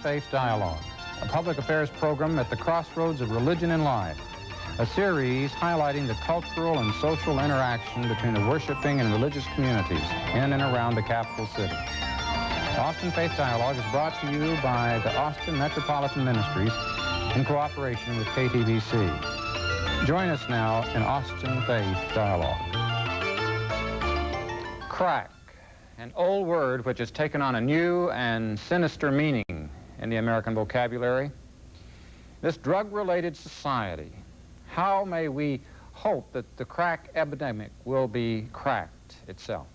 Faith Dialogue, a public affairs program at the crossroads of religion and life, a series highlighting the cultural and social interaction between the worshiping and religious communities in and around the capital city. Austin Faith Dialogue is brought to you by the Austin Metropolitan Ministries in cooperation with KTVC. Join us now in Austin Faith Dialogue. Crack, an old word which has taken on a new and sinister meaning in the American vocabulary. This drug-related society, how may we hope that the crack epidemic will be cracked itself?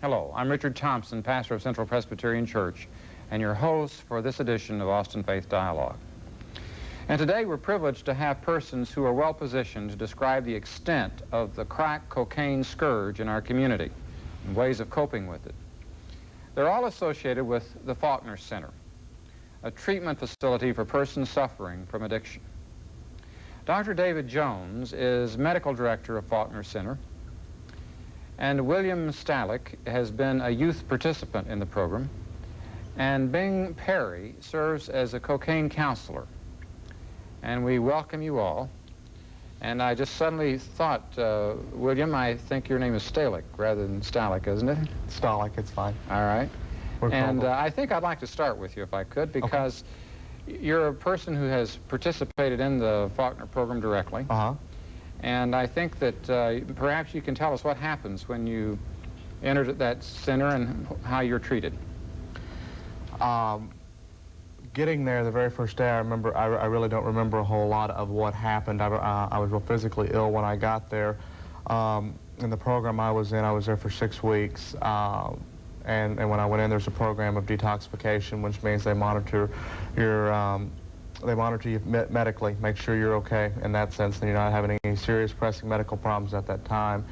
Hello, I'm Richard Thompson, pastor of Central Presbyterian Church, and your host for this edition of Austin Faith Dialogue. And today we're privileged to have persons who are well positioned to describe the extent of the crack cocaine scourge in our community and ways of coping with it. They're all associated with the Faulkner Center, a treatment facility for persons suffering from addiction. Dr. David Jones is medical director of Faulkner Center, and William Stalick has been a youth participant in the program, and Bing Perry serves as a cocaine counselor. And we welcome you all. And I just suddenly thought, William, I think your name is Stalick rather than Stalick, isn't it? Stalick, it's fine. All right. And I think I'd like to start with you, if I could, because you're a person who has participated in the Faulkner program directly. And I think that perhaps you can tell us what happens when you enter that center and how you're treated. Getting there the very first day, I really don't remember a whole lot of what happened. I was real physically ill when I got there. In the program I was in, I was there for 6 weeks. And when I went in, there's a program of detoxification, which means they monitor your you medically, make sure you're okay in that sense, and you're not having any serious pressing medical problems at that time.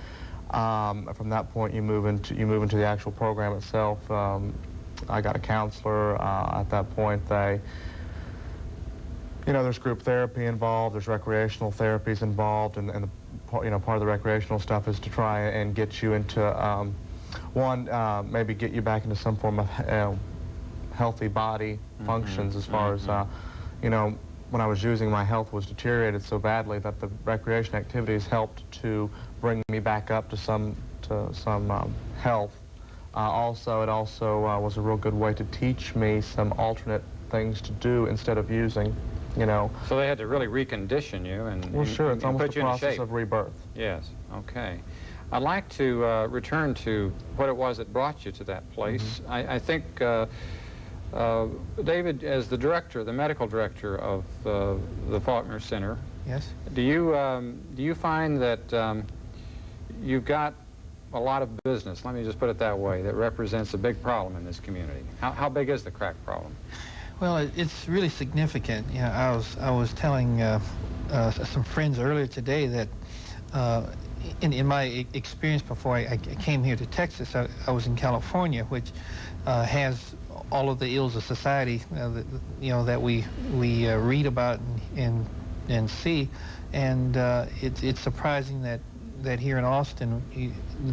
From that point, you move into the actual program itself. I got a counselor at that point. There's group therapy involved, there's recreational therapies involved, and part of the recreational stuff is to try and get you into maybe get you back into some form of healthy body functions as far as when I was using, my health was deteriorated so badly that the recreation activities helped to bring me back up to some health. It also was a real good way to teach me some alternate things to do instead of using, So they had to really recondition you and sure, it's almost put you a in process shape. of rebirth. Yes, okay. I'd like to return to what it was that brought you to that place. I think David, as the medical director of the Faulkner Center, yes, do you find that you've got a lot of business, let me just put it that way, that represents a big problem in this community? How big is the crack problem? Well, it's really significant. I was telling some friends earlier today that in my experience before I came here to Texas, I was in California, which has all of the ills of society that we read about and see, and it's surprising that here in Austin,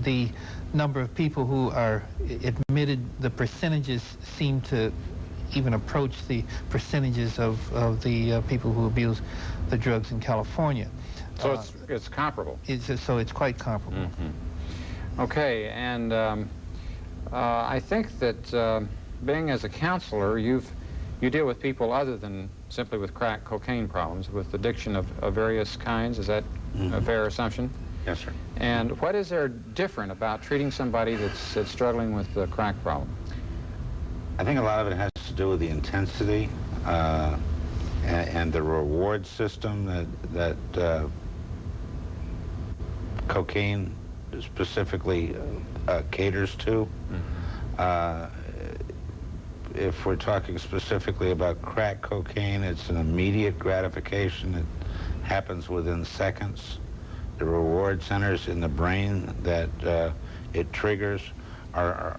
the number of people who are admitted, the percentages seem to even approach the percentages of the people who abuse the drugs in California. So it's comparable. So it's quite comparable. Okay, and I think that being as a counselor, you deal with people other than simply with crack cocaine problems, with addiction of various kinds. Is that a fair assumption? Yes, sir. And what is there different about treating somebody that's struggling with the crack problem? I think a lot of it has to do with the intensity and the reward system that cocaine specifically caters to. If we're talking specifically about crack cocaine, it's an immediate gratification. It happens within seconds. The reward centers in the brain that it triggers are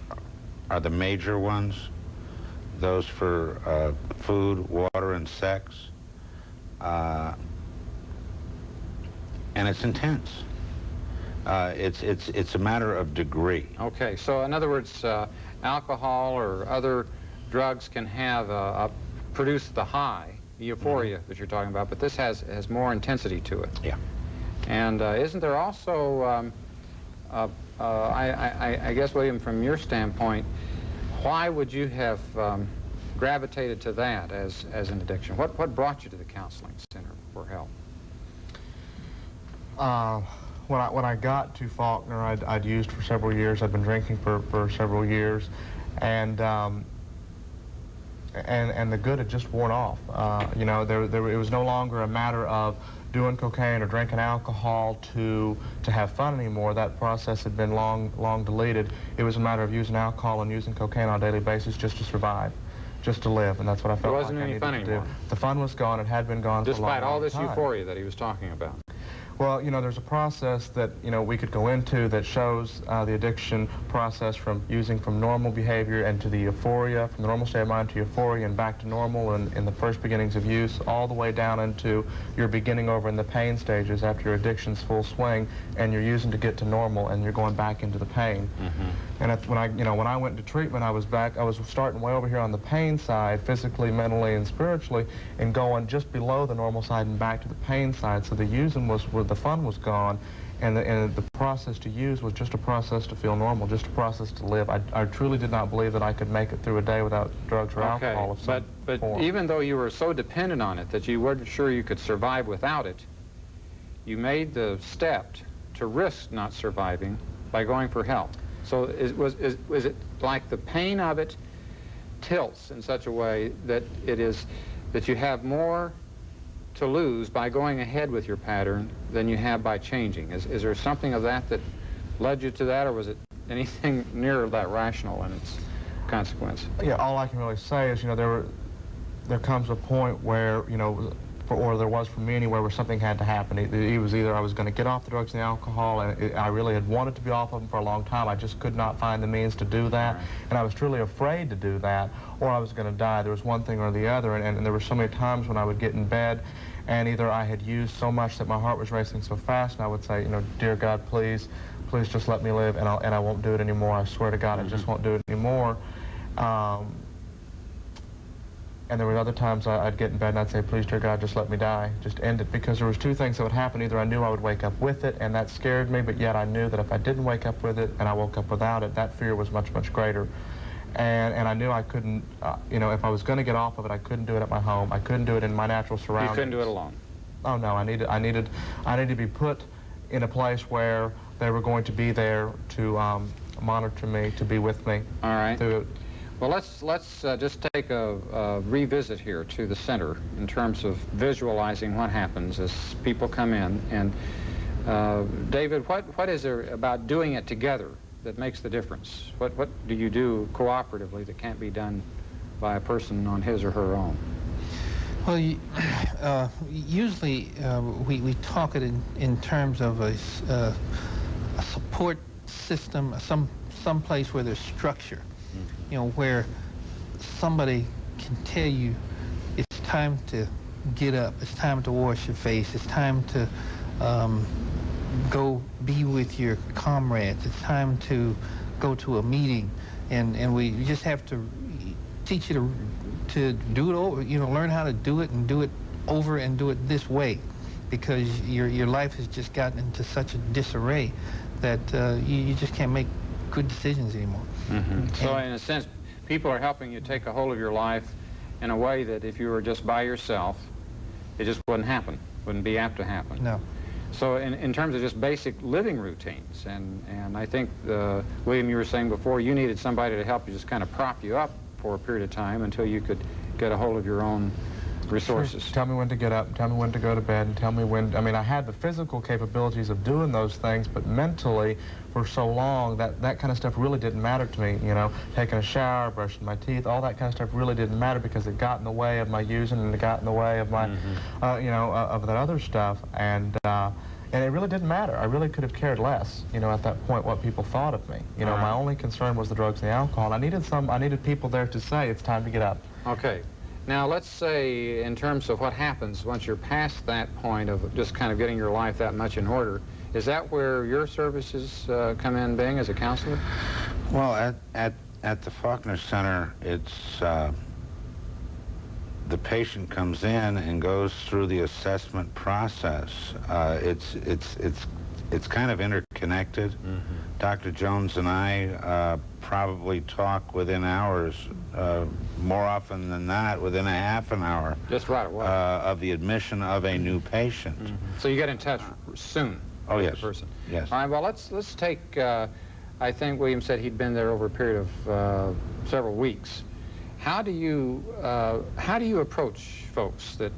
the major ones. Those for food, water, and sex. And it's intense. It's a matter of degree. Okay, so in other words, alcohol or other drugs can have produce the high, the euphoria that you're talking about, but this has more intensity to it. Yeah. And isn't there also, I guess, William, from your standpoint, why would you have gravitated to that as an addiction? What brought you to the counseling center for help? When I got to Faulkner, I'd used for several years. I'd been drinking for several years, and the good had just worn off. You know, it was no longer a matter of doing cocaine or drinking alcohol to have fun anymore. That process had been long deleted. It was a matter of using alcohol and using cocaine on a daily basis just to survive, just to live, and that's what I felt like I needed to do. There wasn't any fun anymore. The fun was gone. It had been gone for a long time. Despite all this euphoria that he was talking about. Well, you know, there's a process that, you know, we could go into that shows the addiction process from using from normal behavior and to the euphoria, from the normal state of mind to euphoria and back to normal in the first beginnings of use, all the way down into your beginning over in the pain stages after your addiction's full swing and you're using to get to normal and you're going back into the pain. And when I went into treatment, I was starting way over here on the pain side, physically, mentally, and spiritually, and going just below the normal side and back to the pain side. So the using was where the fun was gone, and the process to use was just a process to feel normal, just a process to live. I truly did not believe that I could make it through a day without drugs or alcohol of some but form. Even though you were so dependent on it that you weren't sure you could survive without it, you made the step to risk not surviving by going for help. So was it like the pain of it tilts in such a way that that you have more to lose by going ahead with your pattern than you have by changing? Is there something of that led you to that, or was it anything near that rational in its consequence? Yeah, all I can really say is, you know, there comes a point where, you know, or there was for me anywhere, where something had to happen. It was either I was going to get off the drugs and the alcohol, and I really had wanted to be off of them for a long time. I just could not find the means to do that, right. And I was truly afraid to do that, or I was going to die. There was one thing or the other, and there were so many times when I would get in bed, and either I had used so much that my heart was racing so fast, and I would say, you know, dear God, please just let me live, and I won't do it anymore. I swear to God, I just won't do it anymore. And there were other times I'd get in bed and I'd say, please, dear God, just let me die. Just end it. Because there was two things that would happen. Either I knew I would wake up with it, and that scared me, but yet I knew that if I didn't wake up with it and I woke up without it, that fear was much, much greater. And I knew I couldn't, you know, if I was going to get off of it, I couldn't do it at my home. I couldn't do it in my natural surroundings. You couldn't do it alone? Oh, no. I needed to be put in a place where they were going to be there to monitor me, to be with me. All right. Through it. Well, let's just take a revisit here to the center in terms of visualizing what happens as people come in. And David, what is there about doing it together that makes the difference? What do you do cooperatively that can't be done by a person on his or her own? Well, usually we talk it in terms of a support system, some place where there's structure. You know, where somebody can tell you it's time to get up, it's time to wash your face, it's time to go be with your comrades, it's time to go to a meeting, and we just have to teach you to do it over, you know, learn how to do it and do it over and do it this way, because your life has just gotten into such a disarray that you just can't make good decisions anymore. So in a sense, people are helping you take a hold of your life in a way that if you were just by yourself, it just wouldn't happen, wouldn't be apt to happen. No. So in terms of just basic living routines, and I think, William, you were saying before, you needed somebody to help you just kind of prop you up for a period of time until you could get a hold of your own resources. Sure. Tell me when to get up, tell me when to go to bed, and tell me when, I mean, I had the physical capabilities of doing those things, but mentally, for so long, that kind of stuff really didn't matter to me, you know, taking a shower, brushing my teeth, all that kind of stuff really didn't matter because it got in the way of my using, and it got in the way of my, you know, of that other stuff, and it really didn't matter. I really could have cared less, you know, at that point what people thought of me. You know, my only concern was the drugs and the alcohol. I needed people there to say, it's time to get up. Okay. Now, let's say in terms of what happens once you're past that point of just kind of getting your life that much in order, is that where your services come in, Bing, as a counselor? Well, at At the Faulkner Center, it's the patient comes in and goes through the assessment process. It's kind of interconnected. Mm-hmm. Dr. Jones and I probably talk within hours, more often than not, within a half an hour. Just right away. Of the admission of a new patient. Mm-hmm. So you get in touch soon. Oh, with yes. The person. Yes. All right. Well, let's take. I think William said he'd been there over a period of several weeks. How do you approach folks that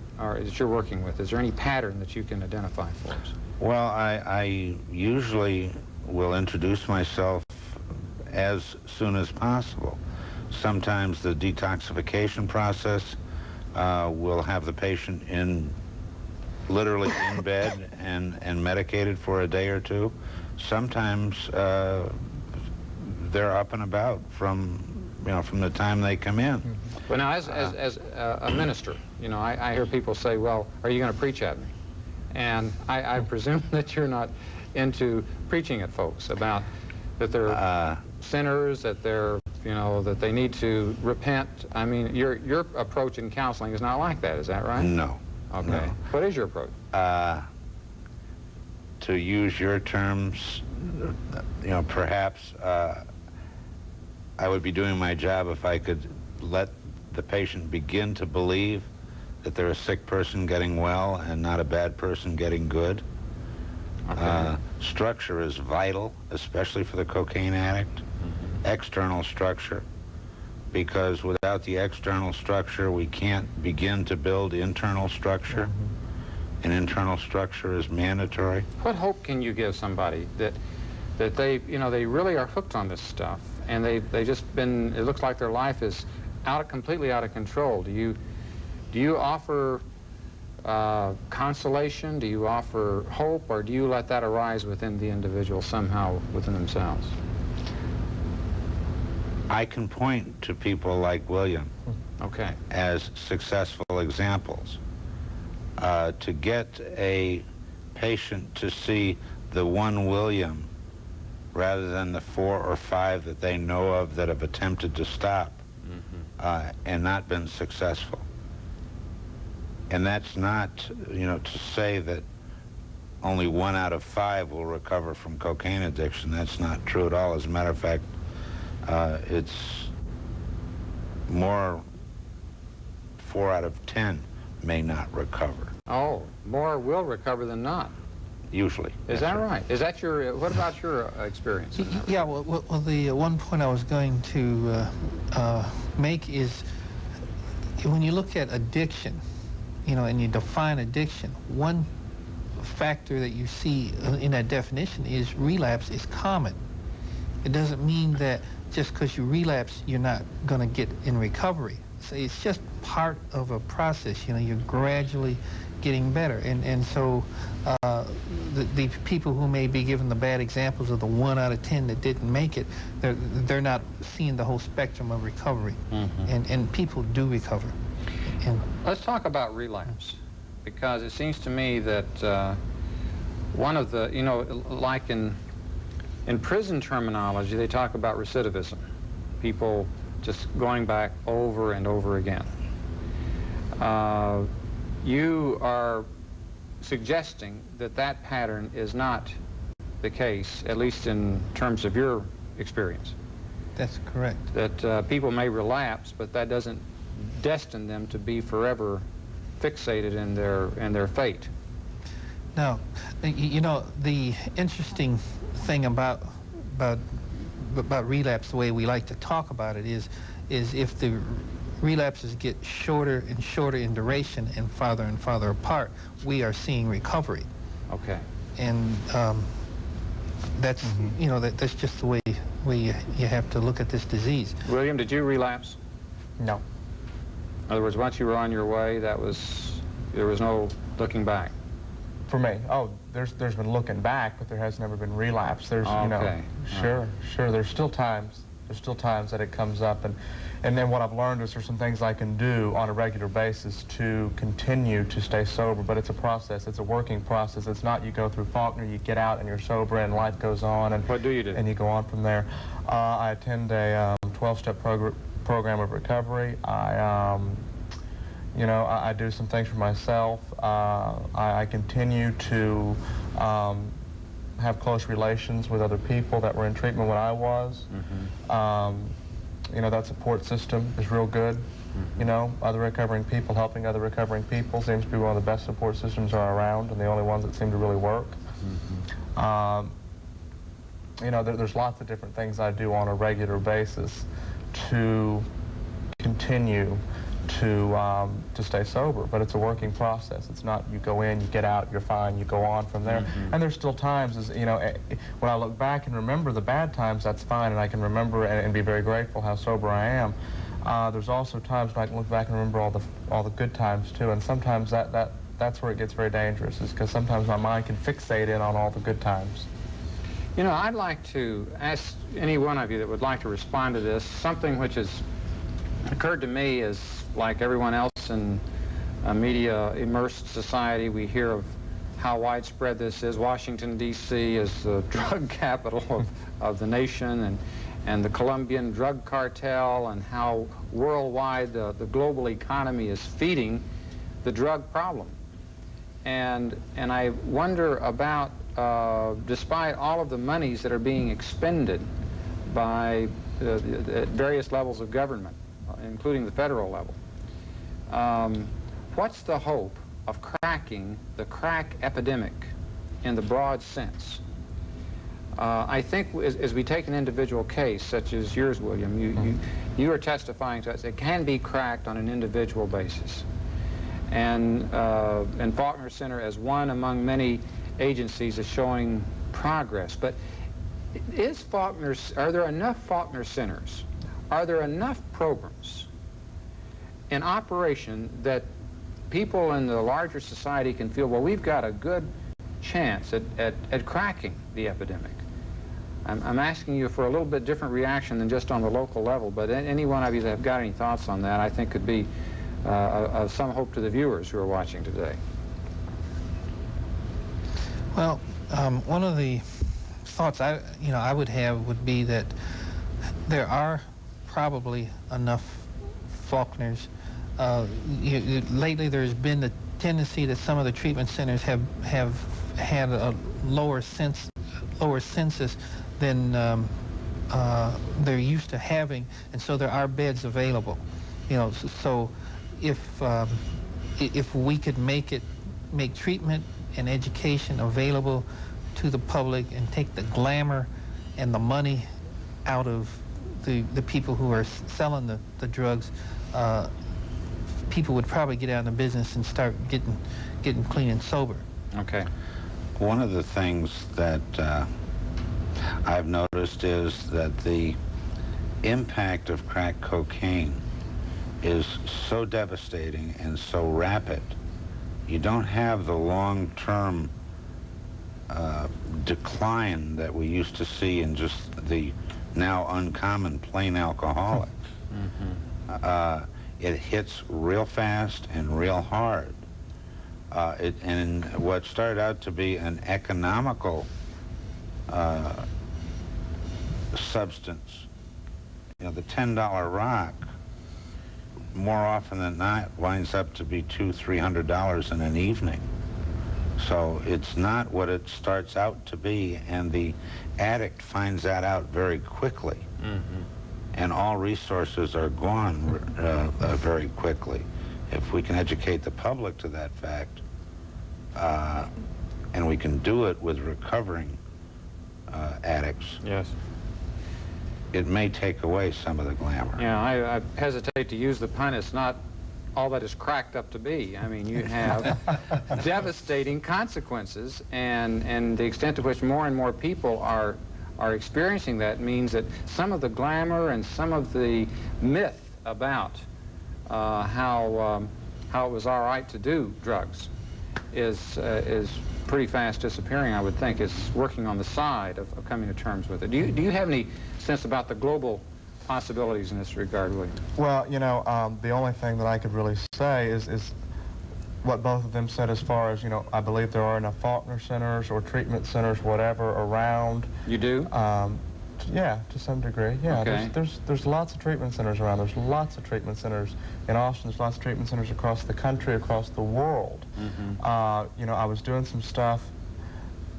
you're working with? Is there any pattern that you can identify for us? Well, I usually will introduce myself as soon as possible. Sometimes the detoxification process will have the patient literally in bed and medicated for a day or two. Sometimes they're up and about from the time they come in. Well, now, as a minister, I hear people say, well, are you going to preach at me? And I presume that you're not into preaching at folks about that they're sinners, that they're, that they need to repent. I mean, your approach in counseling is not like that, is that right? No. Okay. No. What is your approach? To use your terms, perhaps I would be doing my job if I could let the patient begin to believe that they're a sick person getting well and not a bad person getting good. Okay. Structure is vital, especially for the cocaine addict. Mm-hmm. External structure, because without the external structure, we can't begin to build internal structure. Mm-hmm. And internal structure is mandatory. What hope can you give somebody that they, they really are hooked on this stuff, and they just been, it looks like their life is completely out of control? Do you offer consolation? Do you offer hope, or do you let that arise within the individual somehow within themselves? I can point to people like William Okay. as successful examples. To get a patient to see the one William rather than the 4 or 5 that they know of that have attempted to stop and not been successful. And that's not, to say that only 1 out of 5 will recover from cocaine addiction. That's not true at all. As a matter of fact, it's more 4 out of 10 may not recover. Oh, more will recover than not. Usually. Is that right? Is that what about your experience? Yeah, well, the one point I was going to make is when you look at addiction, and you define addiction, one factor that you see in that definition is relapse is common. It doesn't mean that just because you relapse, you're not going to get in recovery. So it's just part of a process. You're gradually getting better. And so the people who may be given the bad examples of the 1 out of 10 that didn't make it, they're not seeing the whole spectrum of recovery. Mm-hmm. And people do recover. And let's talk about relapse, because it seems to me that one of the, like in prison terminology, they talk about recidivism, people just going back over and over again. You are suggesting that pattern is not the case, at least in terms of your experience. That's correct. That people may relapse, but that doesn't destine them to be forever fixated in their fate. Now, the interesting thing about relapse, the way we like to talk about it, is if the relapses get shorter and shorter in duration and farther apart, we are seeing recovery. Okay. And that's that's just the way you have to look at this disease. William, did you relapse? No. In other words, once you were on your way, there was no looking back. For me, there's been looking back, but there has never been relapse. There's, Okay. sure. There's still times, There's still times that it comes up, and then what I've learned is there's some things I can do on a regular basis to continue to stay sober, but it's a process. It's a working process. It's not you go through Faulkner, you get out and you're sober and life goes on. And what do you do? And you go on from there. I attend a 12-step program of recovery. You know, I do some things for myself. I continue to have close relations with other people that were in treatment when I was. You know, that support system is real good. You know, other recovering people helping other recovering people seems to be one of the best support systems are around, and the only ones that seem to really work. You know, there's lots of different things I do on a regular basis to continue to stay sober, but it's a working process. It's not you go in, you get out, you're fine, you go on from there. And there's still times, as you know, when I look back and remember the bad times, that's fine, and I can remember and be very grateful how sober I am. There's also times when I can look back and remember all the good times too, and sometimes that's where it gets very dangerous, is because sometimes my mind can fixate in on all the good times. You know, I'd like to ask any one of you that would like to respond to this, something which has occurred to me is, like everyone else in a media-immersed society, we hear of how widespread this is. Washington, D.C. is the drug capital of the nation, and the Colombian drug cartel, and how worldwide the global economy is feeding the drug problem. And I wonder about, despite all of the monies that are being expended by various levels of government, including the federal level, what's the hope of cracking the crack epidemic in the broad sense? I think as we take an individual case, such as yours, William, you are testifying to us, it can be cracked on an individual basis. And Faulkner Center, as one among many agencies, is showing progress. But are there enough Faulkner Centers? Are there enough programs in operation that people in the larger society can feel, well, we've got a good chance at cracking the epidemic? I'm asking you for a little bit different reaction than just on the local level, but any one of you that have got any thoughts on that, I think could be of some hope to the viewers who are watching today. Well, one of the thoughts I would have would be that there are probably enough Faulkners. Lately, there's been the tendency that some of the treatment centers have had a lower census than they're used to having, and so there are beds available. You know, so if we could make treatment and education available to the public and take the glamour and the money out of the people who are selling the drugs, people would probably get out of the business and start getting clean and sober. Okay. One of the things that I've noticed is that the impact of crack cocaine is so devastating and so rapid. You don't have the long-term decline that we used to see in just the now uncommon plain alcoholic. It hits real fast and real hard. And what started out to be an economical substance, you know, the $10 rock, more often than not winds up to be $200–300 in an evening. So it's not what it starts out to be, and the addict finds that out very quickly. And all resources are gone very quickly. If we can educate the public to that fact, and we can do it with recovering addicts, yes, it may take away some of the glamour. Yeah, I hesitate to use the pun. It's not all that is cracked up to be. I mean, you have devastating consequences, and the extent to which more and more people are experiencing that means that some of the glamour and some of the myth about how it was all right to do drugs is pretty fast disappearing, I would think. It's working on the side of coming to terms with it. Do you have any sense about the global possibilities in this regard, William? Well, you know, the only thing that I could really say is what both of them said as far as, you know, I believe there are enough Faulkner centers or treatment centers, whatever, around. You do? Yeah, to some degree. Yeah, Okay. there's lots of treatment centers around. There's lots of treatment centers in Austin. There's lots of treatment centers across the country, across the world. You know, I was doing some stuff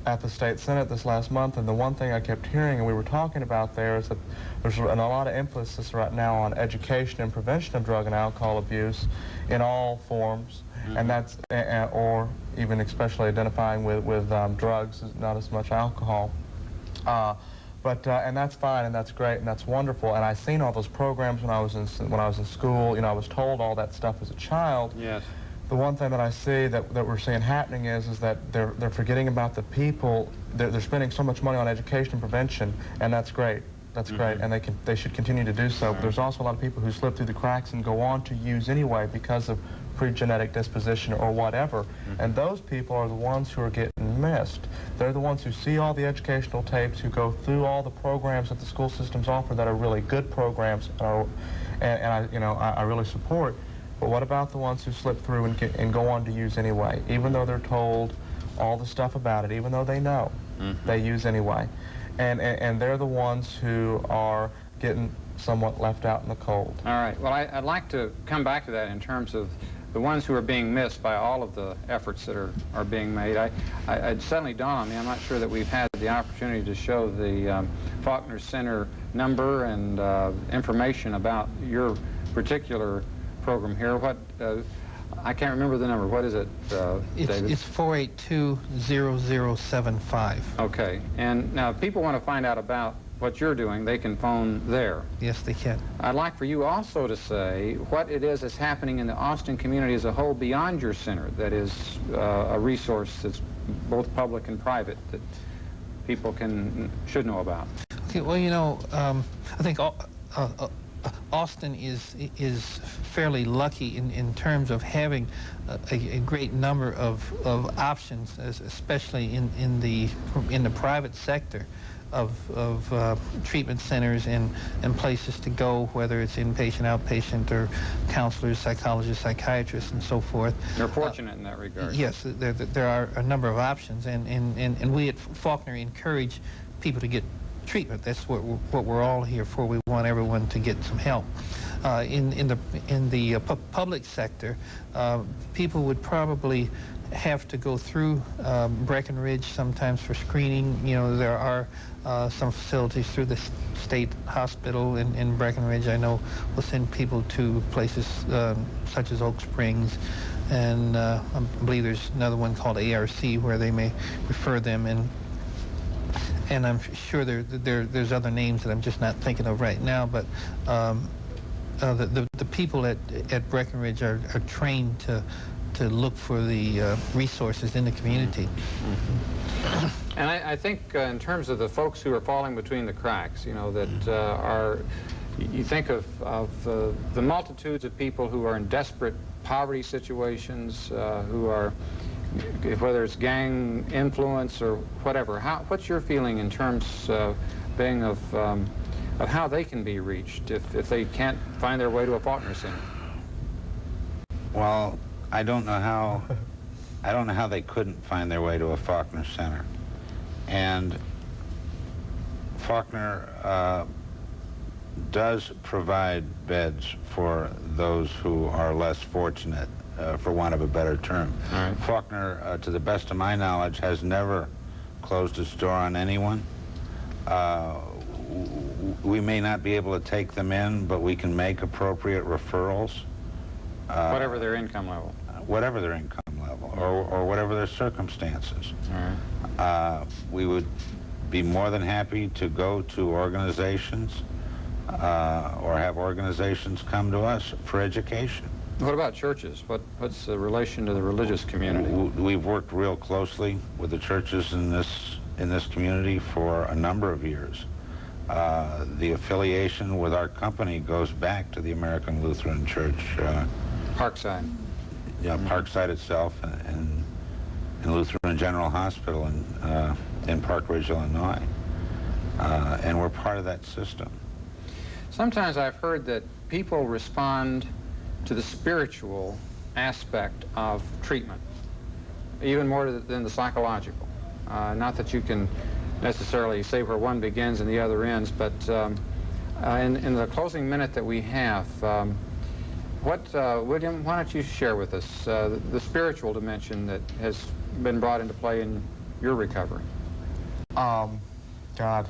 at the State Senate this last month, and the one thing I kept hearing, and we were talking about there, is that there's a lot of emphasis right now on education and prevention of drug and alcohol abuse in all forms, and that's, or even especially identifying with drugs, not as much alcohol. And that's fine, and that's great, and that's wonderful. And I seen all those programs when I was in school. You know, I was told all that stuff as a child. Yes. The one thing that I see that we're seeing happening is that they're forgetting about the people. They're spending so much money on education and prevention, and that's great. That's great, and they should continue to do so. But there's also a lot of people who slip through the cracks and go on to use anyway because of pre-genetic disposition or whatever. And those people are the ones who are getting missed. They're the ones who see all the educational tapes, who go through all the programs that the school systems offer that are really good programs, and I really support. But what about the ones who slip through and go on to use anyway, even though they're told all the stuff about it, even though they know, they use anyway. And they're the ones who are getting somewhat left out in the cold. All right. Well, I'd like to come back to that in terms of the ones who are being missed by all of the efforts that are being made. It suddenly dawned on me, I'm not sure that we've had the opportunity to show the Faulkner Center number and information about your particular program here. What I can't remember the number. What is it, David? It's 482-0075. Okay. And now, if people want to find out about what you're doing, they can phone there. Yes, they can. I'd like for you also to say what it is that's happening in the Austin community as a whole beyond your center that is a resource that's both public and private that people should know about. Okay, well, you know, I think Austin is fairly lucky in terms of having a great number of options, especially in the private sector of treatment centers and places to go, whether it's inpatient, outpatient, or counselors, psychologists, psychiatrists, and so forth. They're fortunate in that regard. Yes, there are a number of options, and we at Faulkner encourage people to get treatment. That's what we're all here for. We want everyone to get some help. In the public sector, people would probably have to go through Breckenridge sometimes for screening. You know, there are some facilities through the state hospital in Breckenridge, I know, will send people to places such as Oak Springs, and I believe there's another one called ARC where they may refer them, and I'm sure there's other names that I'm just not thinking of right now, but the people at Breckenridge are trained to look for the resources in the community. And I think in terms of the folks who are falling between the cracks, you know, that you think of the multitudes of people who are in desperate poverty situations, who are, whether it's gang influence or whatever. What's your feeling in terms of how they can be reached if they can't find their way to a Faulkner Center? Well, I don't know how they couldn't find their way to a Faulkner Center. And Faulkner does provide beds for those who are less fortunate, for want of a better term. All right. Faulkner, to the best of my knowledge, has never closed its door on anyone. We may not be able to take them in, but we can make appropriate referrals. Whatever their income level. Whatever their income level, or whatever their circumstances. All right. We would be more than happy to go to organizations or have organizations come to us for education. What about churches? What's the relation to the religious community? We've worked real closely with the churches in this community for a number of years. The affiliation with our company goes back to the American Lutheran Church. Parkside. Yeah, Parkside itself and Lutheran General Hospital in Park Ridge, Illinois. And we're part of that system. Sometimes I've heard that people respond to the spiritual aspect of treatment, even more than the psychological. Not that you can necessarily say where one begins and the other ends, but in the closing minute that we have, William, why don't you share with us the spiritual dimension that has been brought into play in your recovery? God.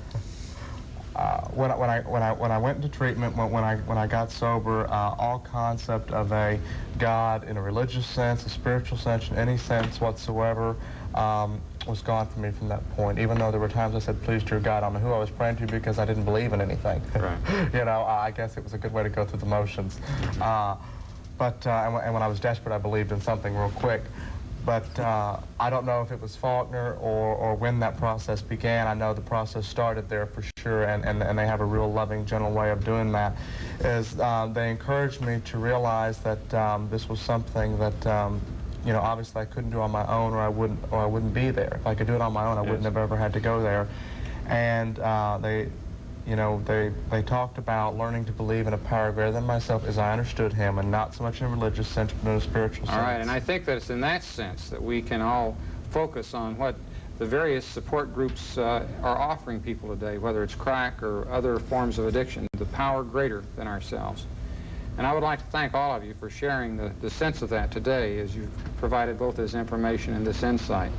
When I went into treatment, when I got sober, all concept of a God in a religious sense, a spiritual sense, in any sense whatsoever, was gone from me from that point. Even though there were times I said, "Please, dear God," I don't know who I was praying to because I didn't believe in anything. Right. You know, I guess it was a good way to go through the motions. And when I was desperate, I believed in something real quick. But I don't know if it was Faulkner or when that process began. I know the process started there for sure, and they have a real loving, gentle way of doing that. Is they encouraged me to realize that this was something that you know, obviously I couldn't do on my own, or I wouldn't be there. If I could do it on my own, I wouldn't have ever had to go there. And they talked about learning to believe in a power greater than myself as I understood him, and not so much in a religious sense, but in a spiritual sense. All right, and I think that it's in that sense that we can all focus on what the various support groups are offering people today, whether it's crack or other forms of addiction, the power greater than ourselves. And I would like to thank all of you for sharing the sense of that today, as you've provided both this information and this insight.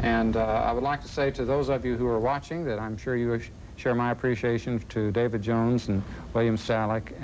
And I would like to say to those of you who are watching that I'm sure you share my appreciation to David Jones and William Stalick.